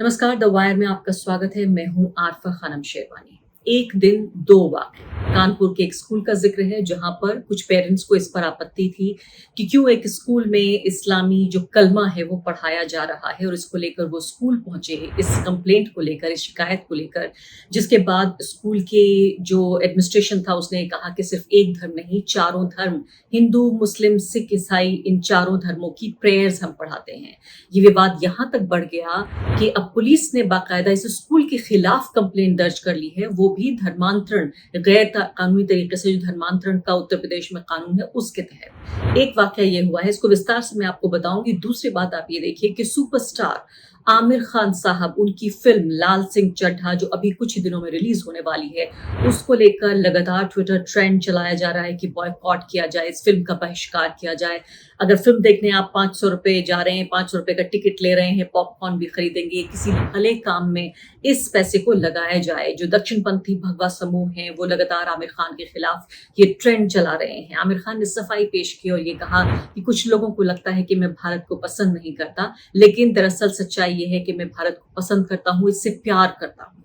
नमस्कार, the wire में आपका स्वागत है। मैं हूं आरफा खानम शेरवानी। एक दिन दो वाक़ये। कानपुर के एक स्कूल का जिक्र है जहां पर कुछ पेरेंट्स को इस पर आपत्ति थी कि क्यों एक स्कूल में इस्लामी जो कलमा है वो पढ़ाया जा रहा है, और इसको लेकर वो स्कूल पहुंचे इस कंप्लेंट को लेकर, इस शिकायत को लेकर। जिसके बाद स्कूल के जो एडमिनिस्ट्रेशन था उसने कहा कि सिर्फ एक धर्म नहीं, चारों धर्म, हिंदू, मुस्लिम, सिख, ईसाई, इन चारों धर्मों की प्रेयर्स हम पढ़ाते हैं। ये विवाद यहां तक बढ़ गया कि अब पुलिस ने बाकायदा इस स्कूल के खिलाफ कंप्लेंट दर्ज कर ली है, वो भी धर्मांतरण, गैर कानूनी तरीके से जो धर्मांतरण का उत्तर प्रदेश में कानून है उसके तहत। एक वाकया ये हुआ है, इसको विस्तार से मैं आपको बताऊंगी। दूसरी बात आप ये देखिए कि सुपरस्टार आमिर खान साहब, उनकी फिल्म लाल सिंह चड्ढा जो अभी कुछ ही दिनों में रिलीज होने वाली है, उसको लेकर लगातार ट्विटर ट्रेंड चलाया जा रहा है कि बॉयकॉट किया जाए, इस फिल्म का बहिष्कार किया जाए। अगर फिल्म देखने आप 500 रुपए जा रहे हैं, 500 रुपए का टिकट ले रहे हैं, पॉपकॉर्न भी खरीदेंगे, किसी भले काम में इस पैसे को लगाया जाए। जो दक्षिणपंथी भगवा समूह हैं वो लगातार आमिर खान के खिलाफ ये ट्रेंड चला रहे हैं। आमिर खान ने सफाई पेश की और ये कहा कि कुछ लोगों को लगता है कि मैं भारत को पसंद नहीं करता, लेकिन दरअसल सच्चाई ये है कि मैं भारत को पसंद करता हूँ, इससे प्यार करता हूँ।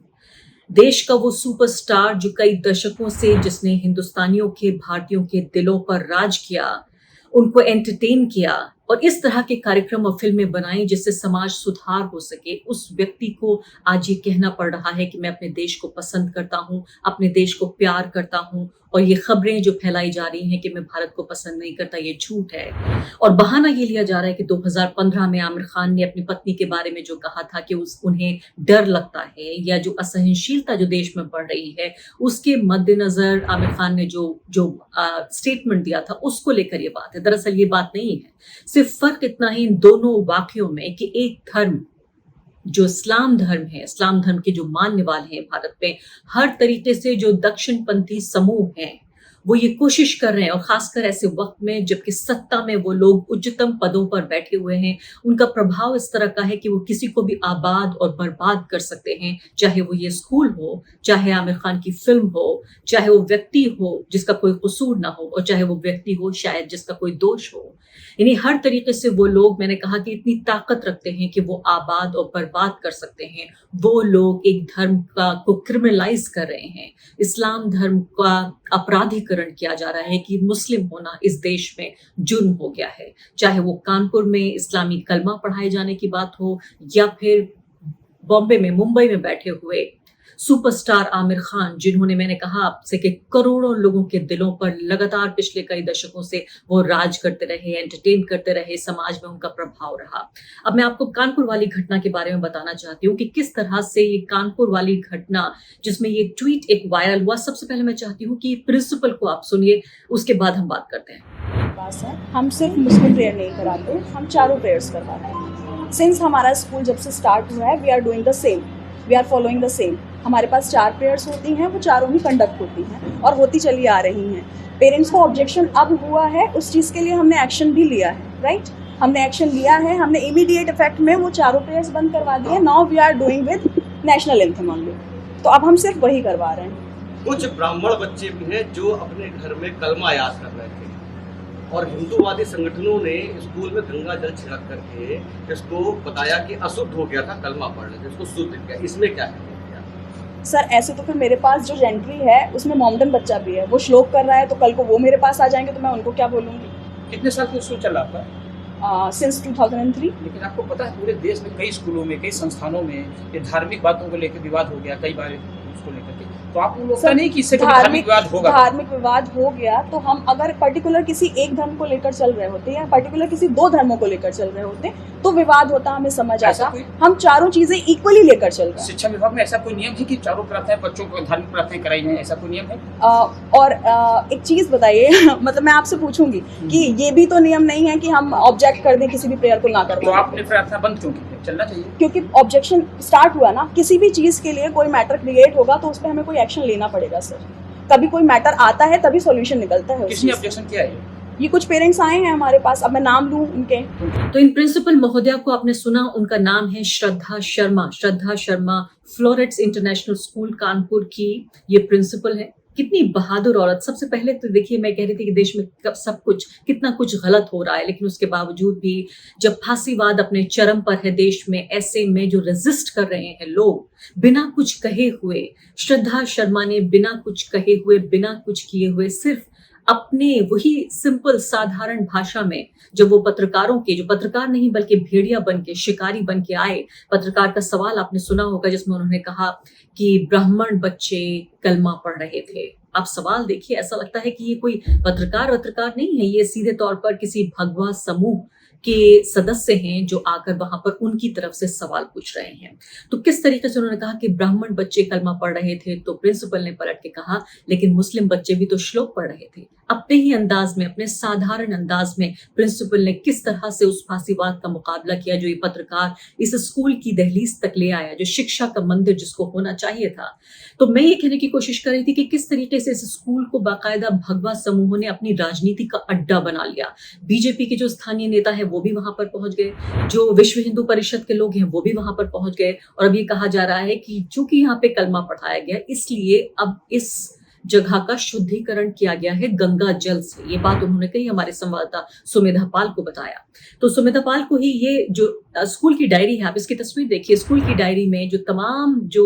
देश का वो सुपरस्टार जो कई दशकों से, जिसने हिंदुस्तानियों के, भारतीयों के दिलों पर राज किया, उनको एंटरटेन किया और इस तरह के कार्यक्रम और फिल्में बनाई जिससे समाज सुधार हो सके, उस व्यक्ति को आज ये कहना पड़ रहा है कि मैं अपने देश को पसंद करता हूँ, अपने देश को प्यार करता हूँ। और ये खबरें जो फैलाई जा रही हैं कि मैं भारत को पसंद नहीं करता, ये झूठ है। और बहाना ये लिया जा रहा है कि 2015 में आमिर खान ने अपनी पत्नी के बारे में जो कहा था कि उन्हें डर लगता है, या जो असहनशीलता जो देश में बढ़ रही है उसके मद्देनजर आमिर खान ने जो जो स्टेटमेंट दिया था उसको लेकर ये बात है। दरअसल ये बात नहीं है। सिर्फ फर्क इतना ही इन दोनों वाक्यों में कि एक धर्म जो इस्लाम धर्म है, इस्लाम धर्म के जो मानने वाले हैं भारत में, हर तरीके से जो दक्षिणपंथी समूह हैं, वो ये कोशिश कर रहे हैं, और खासकर ऐसे वक्त में जबकि सत्ता में वो लोग उच्चतम पदों पर बैठे हुए हैं, उनका प्रभाव इस तरह का है कि वो किसी को भी आबाद और बर्बाद कर सकते हैं। चाहे वो ये स्कूल हो, चाहे आमिर खान की फिल्म हो, चाहे वो व्यक्ति हो जिसका कोई कसूर ना हो, और चाहे वो व्यक्ति हो शायद जिसका कोई दोष हो। यानी हर तरीके से वो लोग, मैंने कहा कि इतनी ताकत रखते हैं कि वो आबाद और बर्बाद कर सकते हैं। वो लोग एक धर्म को क्रिमिनलाइज कर रहे हैं। इस्लाम धर्म का अपराधीकरण किया जा रहा है कि मुस्लिम होना इस देश में जुर्म हो गया है। चाहे वो कानपुर में इस्लामी कलमा पढ़ाए जाने की बात हो, या फिर बॉम्बे में, मुंबई में बैठे हुए सुपरस्टार आमिर खान, जिन्होंने, मैंने कहा आपसे कि करोड़ों लोगों के दिलों पर लगातार पिछले कई दशकों से वो राज करते रहे, एंटरटेन करते रहे, समाज में उनका प्रभाव रहा। अब मैं आपको कानपुर वाली घटना के बारे में बताना चाहती हूँ कि किस तरह से ये कानपुर वाली घटना, जिसमें ये ट्वीट एक वायरल हुआ। सबसे पहले मैं चाहती हूँ कि प्रिंसिपल को आप सुनिए, उसके बाद हम बात करते हैं। पास है, हम सिर्फ मुस्लिम प्रेयर नहीं कराते, हम चारों प्रेयर्स करवाते हैं। सिंस हमारा स्कूल जब से स्टार्ट हुआ है, we are doing the same, we are following the same. हमारे पास 4 प्रेयर्स होती हैं, वो चारों ही कंडक्ट होती हैं और होती चली आ रही हैं। पेरेंट्स को ऑब्जेक्शन अब हुआ है, उस चीज़ के लिए हमने एक्शन भी लिया है, राइट? हमने एक्शन लिया है, हमने इमीडिएट इफेक्ट में वो चारों प्रेयर्स बंद करवा दिए। Now we are doing with national anthem only, तो अब हम सिर्फ वही करवा रहे हैं। कुछ ब्राह्मण बच्चे भी हैं जो अपने घर में कलमा याद कर रहे थे, और हिंदूवादी संगठनों ने स्कूल में गंगा जल छिड़क करके इसको बताया कि अशुद्ध हो गया था कलमा पढ़ने से, इसको शुद्ध किया। इसमें क्या है? सर ऐसे तो फिर मेरे पास जो एंट्री है उसमें मोमडन बच्चा भी है, वो श्लोक कर रहा है, तो कल को वो मेरे पास आ जाएंगे तो मैं उनको क्या बोलूँगी? कितने साल से स्कूल चल रहा था? सिंस 2003। लेकिन आपको पता है पूरे देश में कई स्कूलों में, कई संस्थानों में ये धार्मिक बातों को लेकर विवाद हो गया कई बार उसको लेकर के, तो आप लोग लगता नहीं कि इससे धार्मिक विवाद होगा? धार्मिक विवाद हो गया तो हम अगर पर्टिकुलर किसी एक धर्म को लेकर चल रहे होते या पर्टिकुलर किसी 2 धर्मों को लेकर चल रहे होते तो विवाद होता, हमें समझ आता। हम चारों चीजें इक्वली लेकर चल रहे हैं। शिक्षा विभाग में ऐसा कोई नियम है कि चारों प्रार्थनाएं बच्चों को धार्मिक प्रार्थनाएं कराई जाए, ऐसा कोई नियम है? और एक चीज बताइए मतलब मैं आपसे पूछूंगी कि ये भी तो नियम नहीं है कि हम ऑब्जेक्ट कर दें किसी भी प्रेयर को ना कर। तो आपने प्रार्थना बंद क्यों की? चलना चाहिए, क्योंकि ऑब्जेक्शन स्टार्ट हुआ ना। किसी भी चीज के लिए कोई मैटर क्रिएट होगा तो उस पर हमें कोई एक्शन लेना पड़ेगा सर। कभी कोई मैटर आता है तभी सॉल्यूशन निकलता है। किसने ऑब्जेक्शन किया है? ये कुछ पेरेंट्स आए हैं हमारे पास, अब मैं नाम लूं उनके। तो इन प्रिंसिपल महोदया को आपने सुना, उनका नाम है Shraddha Sharma. Shraddha Sharma Florets international school Kanpur की ये प्रिंसिपल है। कितनी बहादुर औरत। सबसे पहले तो देखिए, मैं कह रही थी कि देश में सब कुछ कितना कुछ गलत हो रहा है, लेकिन उसके बावजूद भी जब फांसीवाद अपने चरम पर है देश में, ऐसे में जो रेजिस्ट कर रहे हैं लोग बिना कुछ कहे हुए, श्रद्धा शर्मा ने बिना कुछ कहे हुए, बिना कुछ किए हुए, सिर्फ अपने वही सिंपल साधारण भाषा में, जब वो पत्रकारों के, जो पत्रकार नहीं बल्कि भेड़िया बन के, शिकारी बन के आए, पत्रकार का सवाल आपने सुना होगा जिसमें उन्होंने कहा कि ब्राह्मण बच्चे कलमा पढ़ रहे थे। आप सवाल देखिए, ऐसा लगता है कि ये कोई पत्रकार नहीं है, ये सीधे तौर पर किसी भगवा समूह के सदस्य हैं जो आकर वहां पर उनकी तरफ से सवाल पूछ रहे हैं। तो किस तरीके से उन्होंने कहा कि ब्राह्मण बच्चे कलमा पढ़ रहे थे, तो प्रिंसिपल ने पलट के कहा लेकिन मुस्लिम बच्चे भी तो श्लोक पढ़ रहे थे। अपने ही अंदाज में, अपने साधारण अंदाज में प्रिंसिपल ने किस तरह से उस फांसीवाद का मुकाबला किया जो ये पत्रकार इस स्कूल की दहलीज तक ले आया, जो शिक्षा का मंदिर जिसको होना चाहिए था। तो मैं ये कहने की कोशिश कर रही थी कि किस तरीके से इस स्कूल को बाकायदा भगवा समूहों ने अपनी राजनीति का अड्डा बना लिया। बीजेपी के जो स्थानीय नेता है वो भी वहां पर पहुंच गए, जो विश्व हिंदू परिषद के लोग हैं वो भी वहां पर पहुंच गए, और अब ये कहा जा रहा है कि चूंकि यहाँ पे कलमा पढ़ाया गया इसलिए अब इस जगह का शुद्धिकरण किया गया है गंगा जल से। ये बात उन्होंने कही, हमारे संवाददाता सुमेधा पाल को बताया। तो सुमेधा पाल को ही ये जो स्कूल की डायरी है, आप इसकी तस्वीर देखिए, स्कूल की डायरी में जो तमाम जो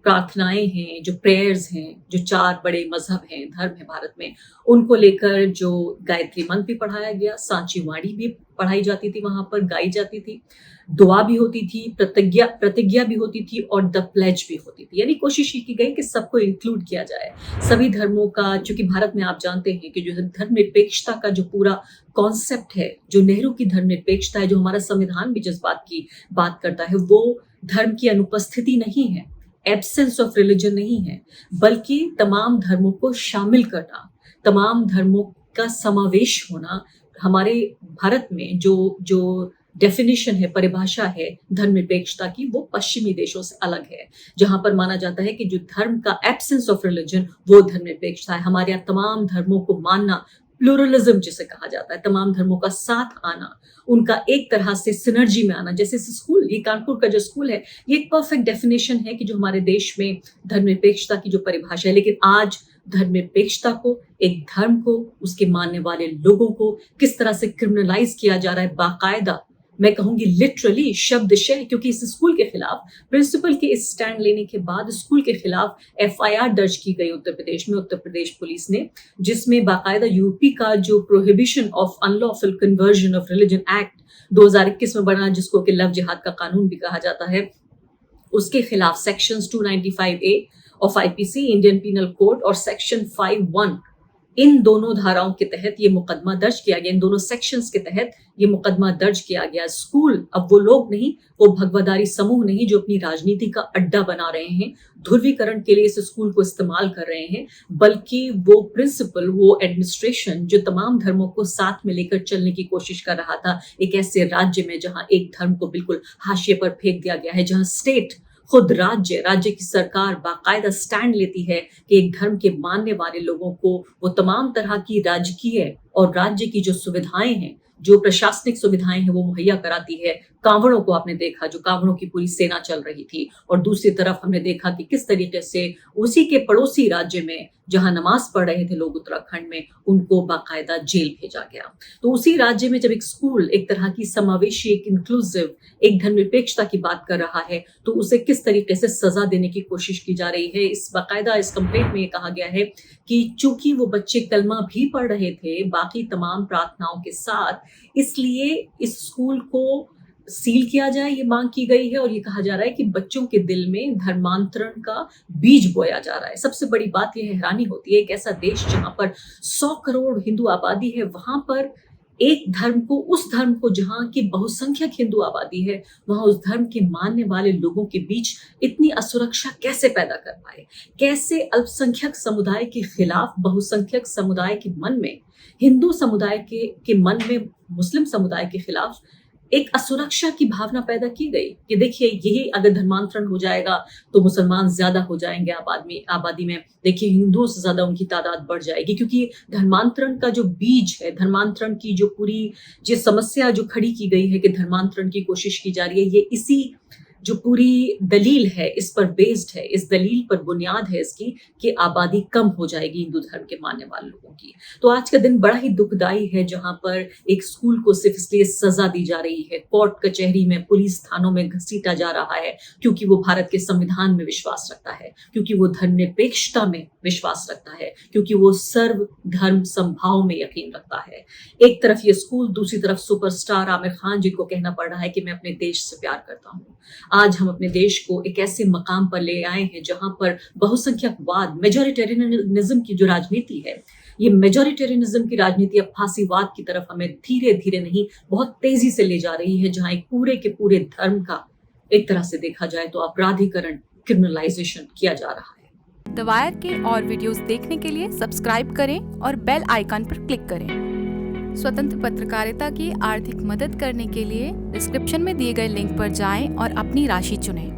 प्रार्थनाएं हैं, जो प्रेयर्स हैं, जो 4 बड़े मजहब हैं, धर्म है भारत में, उनको लेकर जो गायत्री मंत्र भी पढ़ाया गया, सांची वाणी भी पढ़ाई जाती थी, वहां पर गाई जाती थी, दुआ भी होती थी, प्रतिज्ञा भी होती थी और द प्लेज भी होती थी। यानी कोशिश ये की गई कि सबको इंक्लूड किया जाए, सभी धर्मों का, चूंकि भारत में आप जानते हैं कि जो धर्मनिरपेक्षता का जो पूरा कॉन्सेप्ट है, जो नेहरू की धर्मनिरपेक्षता है, जो हमारा संविधान भी जिस बात की बात करता है, वो धर्म की अनुपस्थिति नहीं है, एब्सेंस ऑफ रिलीजन नहीं है, बल्कि तमाम धर्मों को शामिल करना, तमाम धर्मों का समावेश होना। हमारे भारत में जो डेफिनेशन है, परिभाषा है धर्मनिरपेक्षता की, वो पश्चिमी देशों से अलग है, जहां पर माना जाता है कि जो धर्म का एब्सेंस ऑफ रिलीजन वो धर्मनिरपेक्षता है। हमारे यहाँ तमाम धर्मों को मानना, प्लूरलिज्म जिसे कहा जाता है, तमाम धर्मों का साथ आना, उनका एक तरह से सिनर्जी में आना। जैसे स्कूल, ये कानपुर का जो स्कूल है, ये एक परफेक्ट डेफिनेशन है कि जो हमारे देश में धर्मनिरपेक्षता की जो परिभाषा है। लेकिन आज धर्मनिरपेक्षता को, एक धर्म को, उसके मानने वाले लोगों को किस तरह से क्रिमिनलाइज किया जा रहा है, बाकायदा मैं कहूंगी लिटरली शब्दशः, क्योंकि इस स्कूल के खिलाफ प्रिंसिपल के इस स्टैंड लेने के बाद स्कूल के खिलाफ FIR दर्ज की गई उत्तर प्रदेश में, उत्तर प्रदेश पुलिस ने, जिसमें बाकायदा यूपी का जो prohibition of unlawful conversion of religion act 2021 में बना, जिसको कि लव जिहाद का कानून भी कहा जाता है, उसके खिलाफ sections 295A of IPC Indian penal code और सेक्शन 51, इन दोनों धाराओं के तहत ये मुकदमा दर्ज किया गया, इन दोनों सेक्शंस के तहत ये मुकदमा दर्ज किया गया। स्कूल अब वो लोग नहीं, वो भगवादारी समूह नहीं जो अपनी राजनीति का अड्डा बना रहे हैं, ध्रुवीकरण के लिए इस स्कूल को इस्तेमाल कर रहे हैं, बल्कि वो प्रिंसिपल, वो एडमिनिस्ट्रेशन जो तमाम धर्मों को साथ में लेकर चलने की कोशिश कर रहा था, एक ऐसे राज्य में जहां एक धर्म को बिल्कुल हाशिए पर फेंक दिया गया है, जहां स्टेट, खुद राज्य की सरकार बाकायदा स्टैंड लेती है कि एक धर्म के मानने वाले लोगों को वो तमाम तरह की राजकीय और राज्य की जो सुविधाएं हैं, जो प्रशासनिक सुविधाएं हैं, वो मुहैया कराती है। कांवड़ों को आपने देखा, जो कांवड़ों की पूरी सेना चल रही थी, और दूसरी तरफ हमने देखा कि किस तरीके से उसी के पड़ोसी राज्य में जहां नमाज पढ़ रहे थे लोग, उत्तराखंड में, उनको बाकायदा जेल भेजा गया। तो उसी राज्य में जब एक स्कूल एक तरह की समावेशी, एक इंक्लूसिव, एक धर्मनिरपेक्षता की बात कर रहा है, तो उसे किस तरीके से सजा देने की कोशिश की जा रही है। इस बाकायदा इस कंप्लेंट में ये कहा गया है कि चूंकि वो बच्चे कलमा भी पढ़ रहे थे बाकी तमाम प्रार्थनाओं के साथ, इसलिए इस स्कूल को सील किया जाए, ये मांग की गई है। और ये कहा जा रहा है कि बच्चों के दिल में धर्मांतरण का बीज बोया जा रहा है। सबसे बड़ी बात यह हैरानी होती है, एक ऐसा देश जहां पर 100 करोड़ हिंदू आबादी है, वहां पर एक धर्म को, उस धर्म को जहां की बहुसंख्यक हिंदू आबादी है, वहां उस धर्म के मानने वाले लोगों के बीच इतनी असुरक्षा कैसे पैदा कर पाए, कैसे अल्पसंख्यक समुदाय के खिलाफ बहुसंख्यक समुदाय के मन में, हिंदू समुदाय के मन में मुस्लिम समुदाय के खिलाफ एक असुरक्षा की भावना पैदा की गई कि देखिए, यही अगर धर्मांतरण हो जाएगा तो मुसलमान ज्यादा हो जाएंगे आबादी में, देखिए हिंदुओं से ज्यादा उनकी तादाद बढ़ जाएगी। क्योंकि धर्मांतरण का जो बीज है, धर्मांतरण की जो पूरी जो समस्या जो खड़ी की गई है कि धर्मांतरण की कोशिश की जा रही है, ये इसी जो पूरी दलील है इस पर बेस्ड है, इस दलील पर बुनियाद है इसकी कि आबादी कम हो जाएगी हिंदू धर्म के मानने वाले लोगों की। तो आज का दिन बड़ा ही दुखदाई है जहां पर एक स्कूल को सिर्फ इसलिए सजा दी जा रही है, कोर्ट कचहरी में, पुलिस थानों में घसीटा जा रहा है क्योंकि वो भारत के संविधान में विश्वास रखता है, क्योंकि वो धर्मनिरपेक्षता में विश्वास रखता है, क्योंकि वो सर्व धर्म समभाव में यकीन रखता है। एक तरफ ये स्कूल, दूसरी तरफ सुपरस्टार आमिर खान जिनको कहना पड़ रहा है कि मैं अपने देश से प्यार करता हूँ। आज हम अपने देश को एक ऐसे मकाम पर ले आए हैं जहां पर बहुसंख्यकवाद, मेजॉरिटेरियनिज्म की जो राजनीति है, ये मेजॉरिटेरियनिज्म की राजनीति अब फासीवाद की तरफ हमें धीरे धीरे नहीं बहुत तेजी से ले जा रही है, जहां एक पूरे के पूरे धर्म का एक तरह से देखा जाए तो अपराधीकरण, क्रिमिनलाइजेशन किया जा रहा है। द वायर के और वीडियोस देखने के लिए सब्सक्राइब करें और बेल आइकन पर क्लिक करें। स्वतंत्र पत्रकारिता की आर्थिक मदद करने के लिए डिस्क्रिप्शन में दिए गए लिंक पर जाएं और अपनी राशि चुनें।